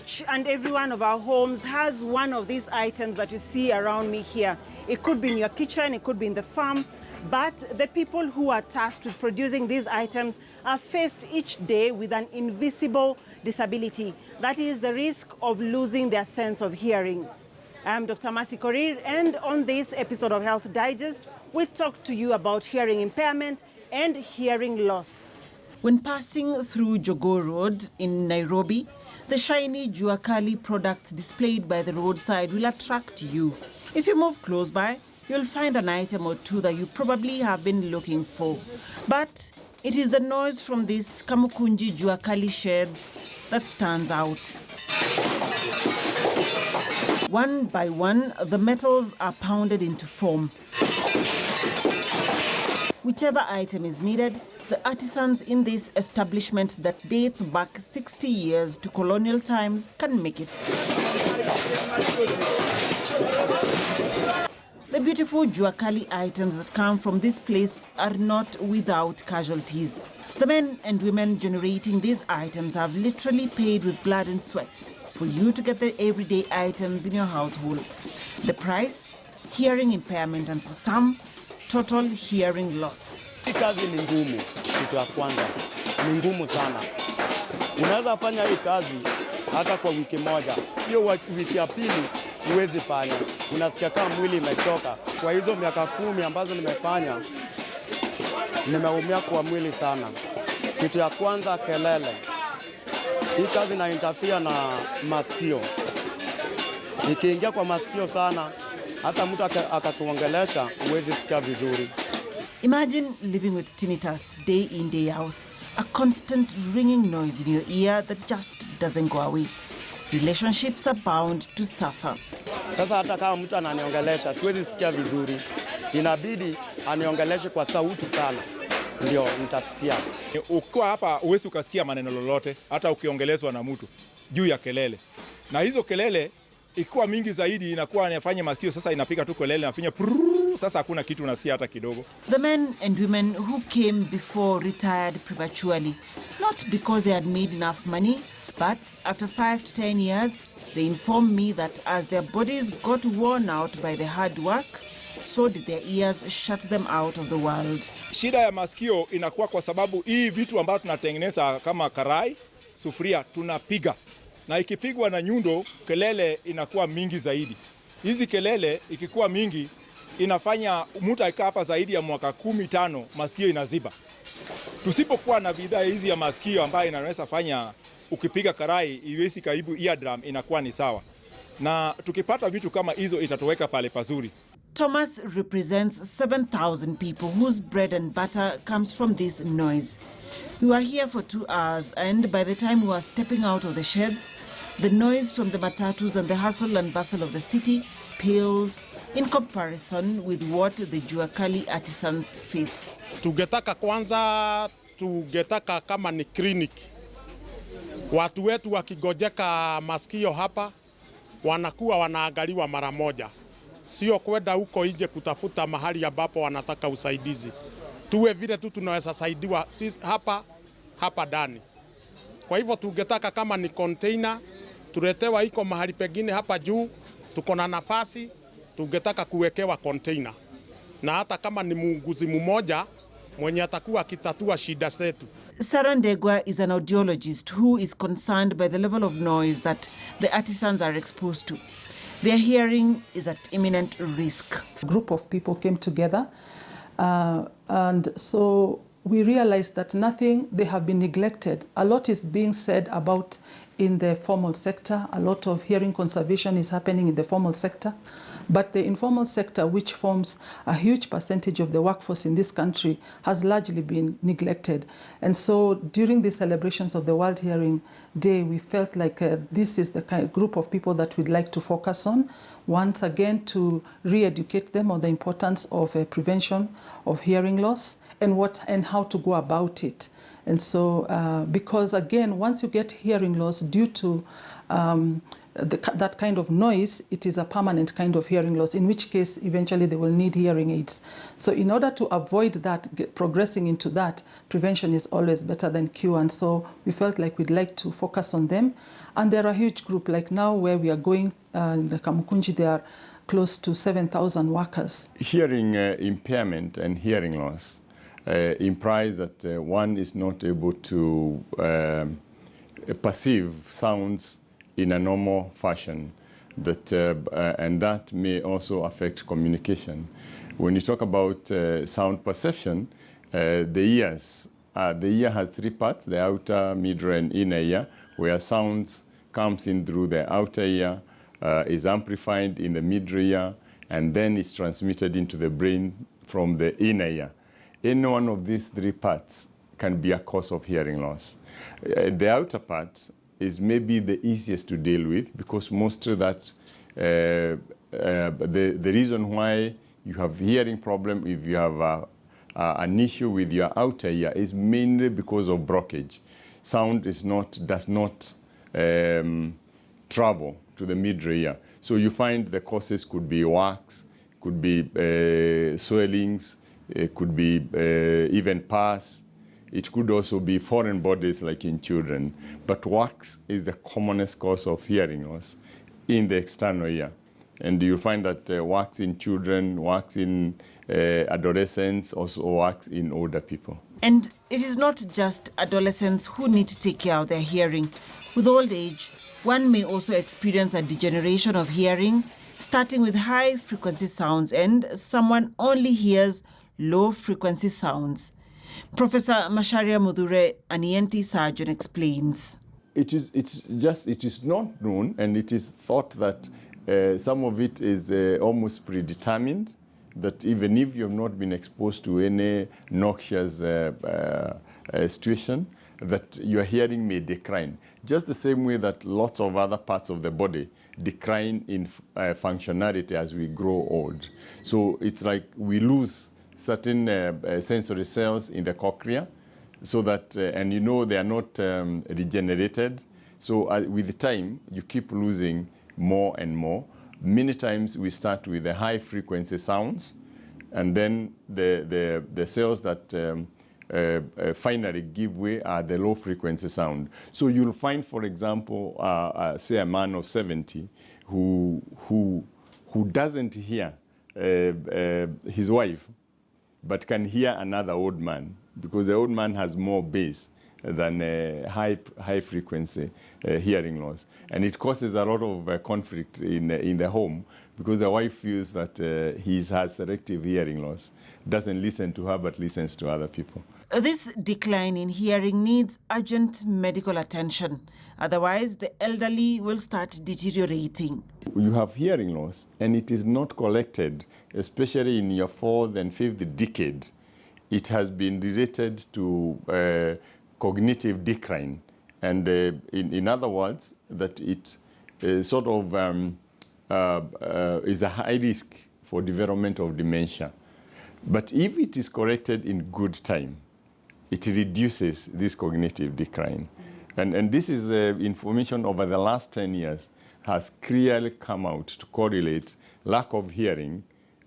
Each and every one of our homes has one of these items that you see around me here. It could be in your kitchen, it could be in the farm, but the people who are tasked with producing these items are faced each day with an invisible disability. That is the risk of losing their sense of hearing. I'm Dr. Masi Korir, and on this episode of Health Digest, we talk to you about hearing impairment and hearing loss. When passing through Jogoo Road in Nairobi, the shiny Jua Kali products displayed by the roadside will attract you. If you move close by, you'll find an item or two that you probably have been looking for. But it is the noise from these Kamukunji Jua Kali sheds that stands out. One by one, the metals are pounded into form. Whichever item is needed, the artisans in this establishment that dates back 60 years to colonial times can make it. The beautiful Jua Kali items that come from this place are not without casualties. The men and women generating these items have literally paid with blood and sweat for you to get the everyday items in your household. The price? Hearing impairment, and for some, total hearing loss. Hii kazi ni ngumu, kitu ya kwanza. Ni ngumu sana. Unaweza fanya hii kazi hata kwa wiki moja. Hiyo wiki ya pili huwezi fanya. Unasikia kama mwili imechoka. Kwa hizo miaka 10 ambazo nimefanya, nimeumia kwa mwili sana. Kitu ya kwanza, kelele. Hii kazi na interfere na masikio. Nikiingia kwa masikio sana, hata mtu akakuongelesha huwezi sikia vizuri. Imagine living with tinnitus day in, day out. A constant ringing noise in your ear that just doesn't go away. Relationships are bound to suffer. Sasa hata kama mtu ananiongelesha, siwezi sikia vizuri. Inabidi aniongeleshe kwa sauti sana, ndio nitasikia. Ukiwa hapa huwezi ukasikia maneno lolote, hata ukiongelezwa na mtu juu ya kelele. Na hizo kelele ikiwa mingi zaidi inakuwa inafanya masikio sasa inapiga tu kelele, inafanya sasa hakuna kitu unasikia hata kidogo. The men and women who came before retired prematurely, not because they had made enough money, but after 5 to 10 years, they informed me that as their bodies got worn out by the hard work, so did their ears shut them out of the world. Shida ya masikio inakuwa kwa sababu hii vitu ambavyo tunatengeneza kama karai, sufuria tunapiga. Na ikipigwa na nyundo, kelele inakuwa mingi zaidi. Hizi kelele ikikuwa mingi, inafanya mtu akikaa hapa zaidi ya mwaka 15 masikio inaziba. Tusipokuwa na bidhaa hizi ya masikio ambayo inaweza fanya ukipiga karai iwezi karibu eardrum inakuwa ni sawa. Na tukipata vitu kama hizo itatoweka pale pazuri. Thomas represents 7,000 people whose bread and butter comes from this noise. We were here for 2 hours, and by the time we were stepping out of the sheds, the noise from the matatus and the hustle and bustle of the city paled in comparison with what the Jua Kali artisans face. Tungetaka kwanza, tungetaka kama ni clinic. Watu wetu wakigojeka masikio hapa, wanakuwa wanaangaliwa mara moja. Sio kwenda huko nje kutafuta mahali ambapo wanataka usaidizi. Tuwe vile tu tunaweza saidiwa hapa ndani. Kwa hivyo tungetaka kama ni container, tuletewa iko mahali pengine hapa juu, tuko na nafasi, tungetaka kuwekewa container. Na hata kama ni muuguzi mmoja mwenye atakuwa akitatua shida zetu. Sarah Ndegwa is an audiologist who is concerned by the level of noise that the artisans are exposed to. Their hearing is at imminent risk. A group of people came together and so we realized that they have been neglected. A lot is being said about in the formal sector. A lot of hearing conservation is happening in the formal sector. But the informal sector, which forms a huge percentage of the workforce in this country, has largely been neglected. And so during the celebrations of the World Hearing Day, we felt like this is the kind of group of people that we'd like to focus on, once again to re-educate them on the importance of prevention of hearing loss and how to go about it. And so, because again, once you get hearing loss due to that kind of noise, it is a permanent kind of hearing loss, in which case eventually they will need hearing aids. So in order to avoid that, progressing into that, prevention is always better than cure. And so we felt like we'd like to focus on them. And they're a huge group. Like now where we are going, in the Kamukunji, there are close to 7,000 workers. Hearing impairment and hearing loss implies that one is not able to perceive sounds in a normal fashion, and that may also affect communication. When you talk about sound perception, the ear has three parts: the outer, middle, and inner ear, where sounds comes in through the outer ear, is amplified in the middle ear, and then it's transmitted into the brain from the inner ear. Any one of these three parts can be a cause of hearing loss. The outer part is maybe the easiest to deal with, because mostly that the reason why you have hearing problem, if you have an issue with your outer ear, is mainly because of blockage. Sound does not travel to the middle ear. So you find the causes could be wax, could be swellings, it could be even pus. It could also be foreign bodies like in children. But wax is the commonest cause of hearing loss in the external ear. And you find that wax in children, wax in adolescents, also wax in older people. And it is not just adolescents who need to take care of their hearing. With old age, one may also experience a degeneration of hearing, starting with high-frequency sounds, and someone only hears low-frequency sounds. Professor Macharia Muthure, an ENT surgeon, explains. It is not known, and it is thought that some of it is almost predetermined, that even if you have not been exposed to any noxious situation, that your hearing may decline. Just the same way that lots of other parts of the body decline in functionality as we grow old. So it's like we lose certain sensory cells in the cochlea, so that, and you know they are not regenerated. So with time, you keep losing more and more. Many times we start with the high frequency sounds, and then the cells that finally give way are the low frequency sound. So you'll find, for example, say a man of 70 who doesn't hear his wife, but can hear another old man, because the old man has more bass than high frequency hearing loss. And it causes a lot of conflict in the home, because the wife feels that he has selective hearing loss, doesn't listen to her but listens to other people. This decline in hearing needs urgent medical attention. Otherwise, the elderly will start deteriorating. You have hearing loss and it is not corrected, especially in your 4th and 5th decade. It has been related to cognitive decline. And in other words, that it sort of is a high risk for development of dementia. But if it is corrected in good time, it reduces this cognitive decline. And this is information over the last 10 years has clearly come out to correlate lack of hearing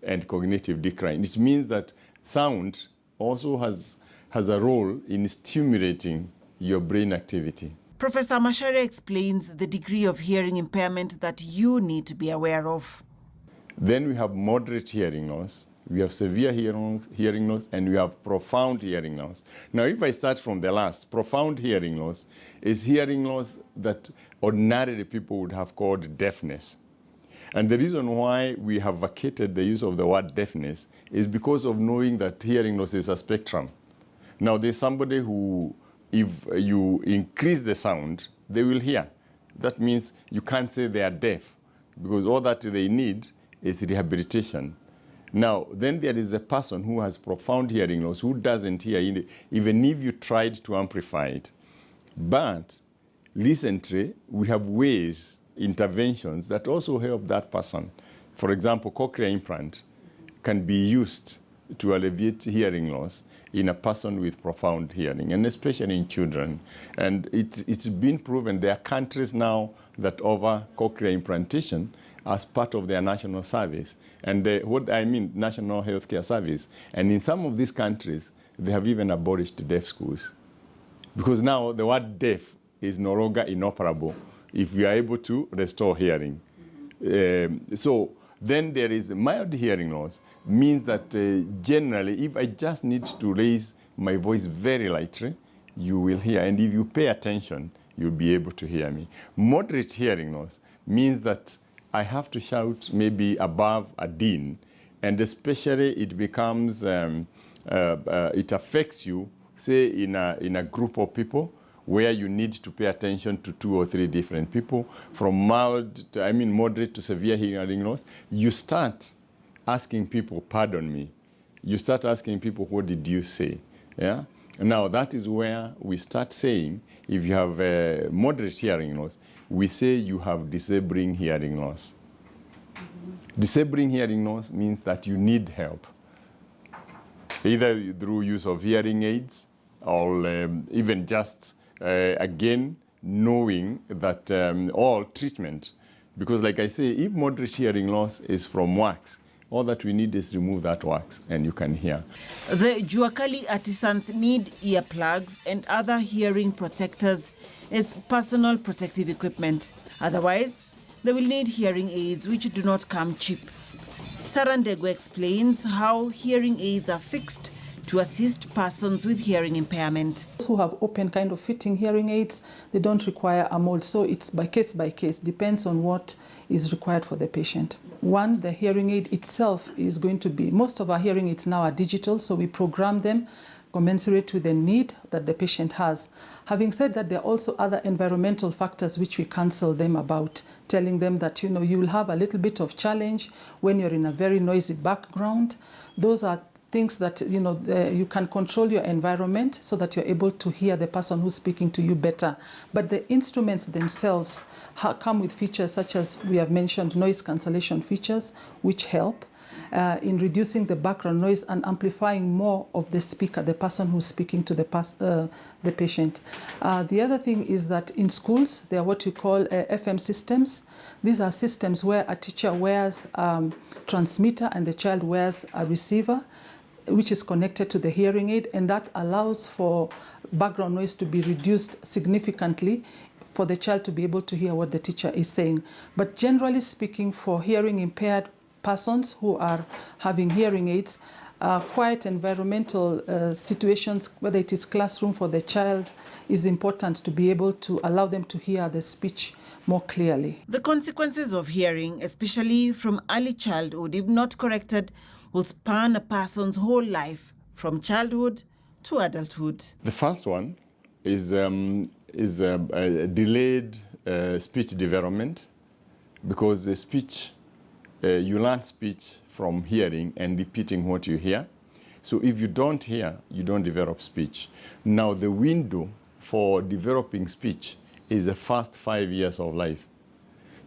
and cognitive decline. It means that sound also has a role in stimulating your brain activity. Professor Macharia explains the degree of hearing impairment that you need to be aware of. Then we have moderate hearing loss, we have severe hearing loss, and we have profound hearing loss. Now, if I start from the last, profound hearing loss is hearing loss that ordinarily people would have called deafness. And the reason why we have vacated the use of the word deafness is because of knowing that hearing loss is a spectrum. Now, there's somebody who, if you increase the sound, they will hear. That means you can't say they are deaf, because all that they need is rehabilitation. Now, then there is a person who has profound hearing loss, who doesn't hear, even if you tried to amplify it. But recently, we have ways, interventions that also help that person. For example, cochlear implant can be used to alleviate hearing loss in a person with profound hearing, and especially in children. And it's been proven there are countries now that offer cochlear implantation as part of their national service. And what I mean, national healthcare service. And in some of these countries, they have even abolished deaf schools. Because now the word deaf is no longer inoperable if we are able to restore hearing. So then there is mild hearing loss, means that generally, if I just need to raise my voice very lightly, you will hear. And if you pay attention, you'll be able to hear me. Moderate hearing loss means that I have to shout maybe above a din, and especially it becomes, it affects you, say in a group of people, where you need to pay attention to 2 or 3 different people, from mild to, moderate to severe hearing loss. You start asking people, pardon me. You start asking people, what did you say? Yeah. Now that is where we start saying, if you have a moderate hearing loss, we say you have disabling hearing loss. Disabling hearing loss means that you need help, either through use of hearing aids or even just again, knowing that all treatment, because like I say, if moderate hearing loss is from wax, all that we need is remove that wax and you can hear. The Juakali artisans need earplugs and other hearing protectors as personal protective equipment. Otherwise, they will need hearing aids which do not come cheap. Sarandego explains how hearing aids are fixed to assist persons with hearing impairment. Those who have open kind of fitting hearing aids, they don't require a mold, so it's by case, depends on what is required for the patient. One, the hearing aid itself is going to be, most of our hearing aids now are digital, so we program them commensurate with the need that the patient has. Having said that, there are also other environmental factors which we counsel them about, telling them that, you will have a little bit of challenge when you're in a very noisy background. Those are things that, you can control your environment so that you're able to hear the person who's speaking to you better. But the instruments themselves come with features such as we have mentioned, noise cancellation features, which help in reducing the background noise and amplifying more of the speaker, the person who's speaking to the patient. The other thing is that in schools, there are what we call FM systems. These are systems where a teacher wears a transmitter and the child wears a receiver, which is connected to the hearing aid, and that allows for background noise to be reduced significantly for the child to be able to hear what the teacher is saying. But generally speaking, for hearing impaired persons who are having hearing aids, quiet environmental situations, whether it is classroom for the child, is important to be able to allow them to hear the speech more clearly. The consequences of hearing, especially from early childhood, if not corrected, will span a person's whole life, from childhood to adulthood. The first one is delayed speech development, because the speech, you learn speech from hearing and repeating what you hear. So if you don't hear, you don't develop speech. Now the window for developing speech is the first 5 years of life.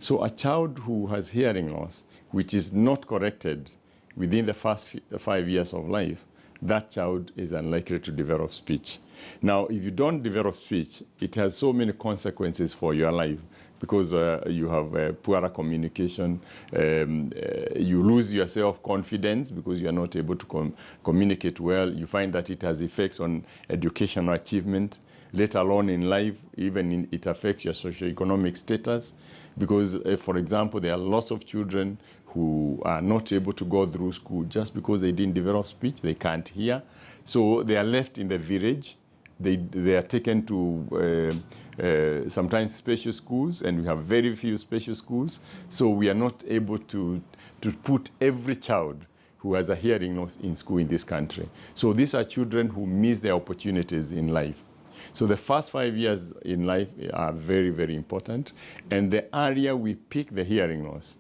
So a child who has hearing loss, which is not corrected within the first 5 years of life, that child is unlikely to develop speech. Now, if you don't develop speech, it has so many consequences for your life, because you have poorer communication, you lose your self-confidence because you are not able to communicate well. You find that it has effects on educational achievement, let alone in life, even it affects your socioeconomic status, because, for example, there are lots of children who are not able to go through school just because they didn't develop speech, they can't hear. So they are left in the village. They are taken to sometimes special schools, and we have very few special schools. So we are not able to put every child who has a hearing loss in school in this country. So these are children who miss their opportunities in life. So the first 5 years in life are very, very important. And the earlier we pick the hearing loss,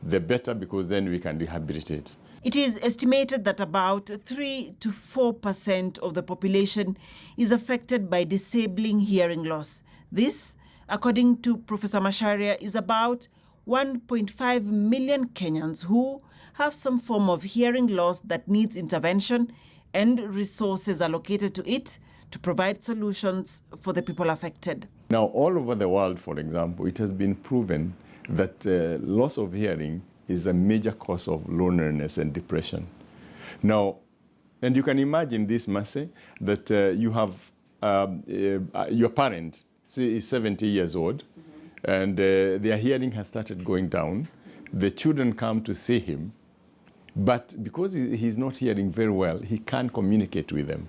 the better, because then we can rehabilitate. It is estimated that about 3 to 4% of the population is affected by disabling hearing loss. This, according to Professor Macharia, is about 1.5 million Kenyans who have some form of hearing loss that needs intervention and resources allocated to it to provide solutions for the people affected. Now, all over the world, for example, it has been proven that loss of hearing is a major cause of loneliness and depression. Now, and you can imagine this, Mercy, that you have your parent, say, is 70 years old, and their hearing has started going down. The children come to see him, but because he's not hearing very well, he can't communicate with them.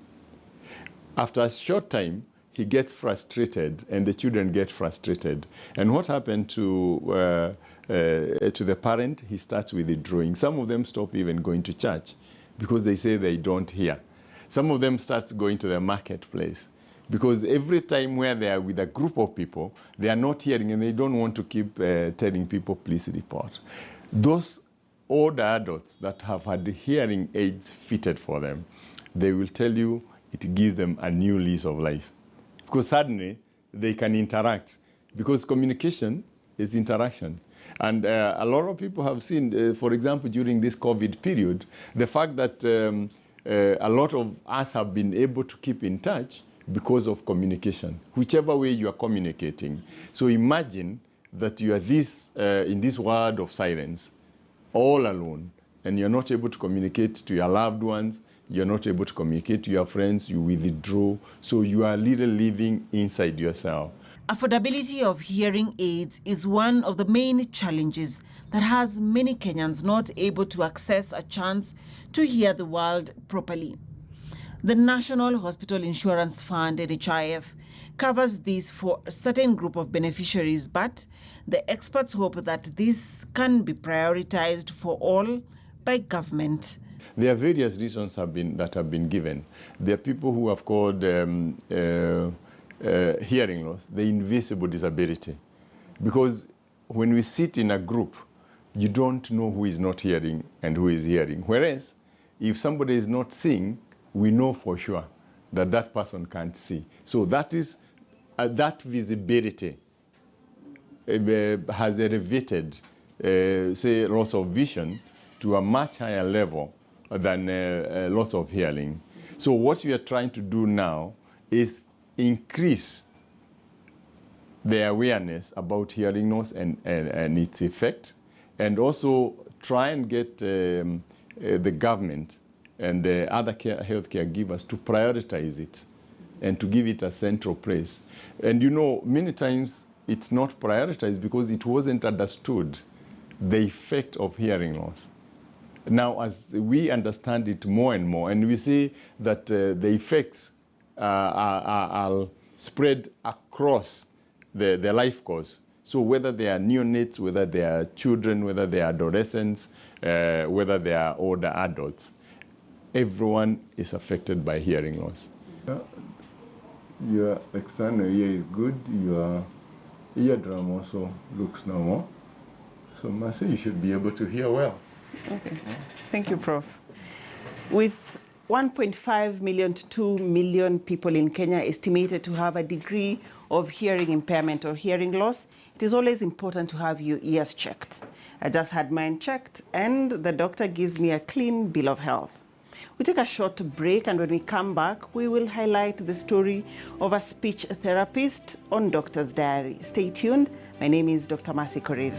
After a short time, he gets frustrated, and the children get frustrated. And what happened to the parent? He starts withdrawing. Some of them stop even going to church because they say they don't hear. Some of them start going to the marketplace because every time where they are with a group of people, they are not hearing, and they don't want to keep telling people, please report. Those older adults that have had the hearing aids fitted for them, they will tell you it gives them a new lease of life. Because suddenly they can interact. Because communication is interaction. And a lot of people have seen, for example, during this COVID period, the fact that a lot of us have been able to keep in touch because of communication, whichever way you are communicating. So imagine that you are in this world of silence, all alone, and you're not able to communicate to your loved ones, you're not able to communicate to your friends, you withdraw, so you are literally living inside yourself. Affordability of hearing aids is one of the main challenges that has many Kenyans not able to access a chance to hear the world properly. The National Hospital Insurance Fund, NHIF, covers this for a certain group of beneficiaries, but the experts hope that this can be prioritized for all by government. There are various reasons that have been given. There are people who have called hearing loss the invisible disability. Because when we sit in a group, you don't know who is not hearing and who is hearing. Whereas, if somebody is not seeing, we know for sure that that person can't see. So that is, that visibility has elevated, say, loss of vision to a much higher level than loss of hearing. So what we are trying to do now is increase the awareness about hearing loss and its effect, and also try and get the government and other healthcare givers to prioritize it and to give it a central place. And you know, many times it's not prioritized because it wasn't understood, the effect of hearing loss. Now, as we understand it more and more, and we see that the effects are spread across the life course. So whether they are neonates, whether they are children, whether they are adolescents, whether they are older adults, everyone is affected by hearing loss. Your external ear is good, your eardrum also looks normal. So Mercy, you should be able to hear well. Okay. Thank you, Prof. With 1.5 million to 2 million people in Kenya estimated to have a degree of hearing impairment or hearing loss, it is always important to have your ears checked. I just had mine checked, and the doctor gives me a clean bill of health. We take a short break, and when we come back, we will highlight the story of a speech therapist on Doctor's Diary. Stay tuned. My name is Dr. Mercy Korir.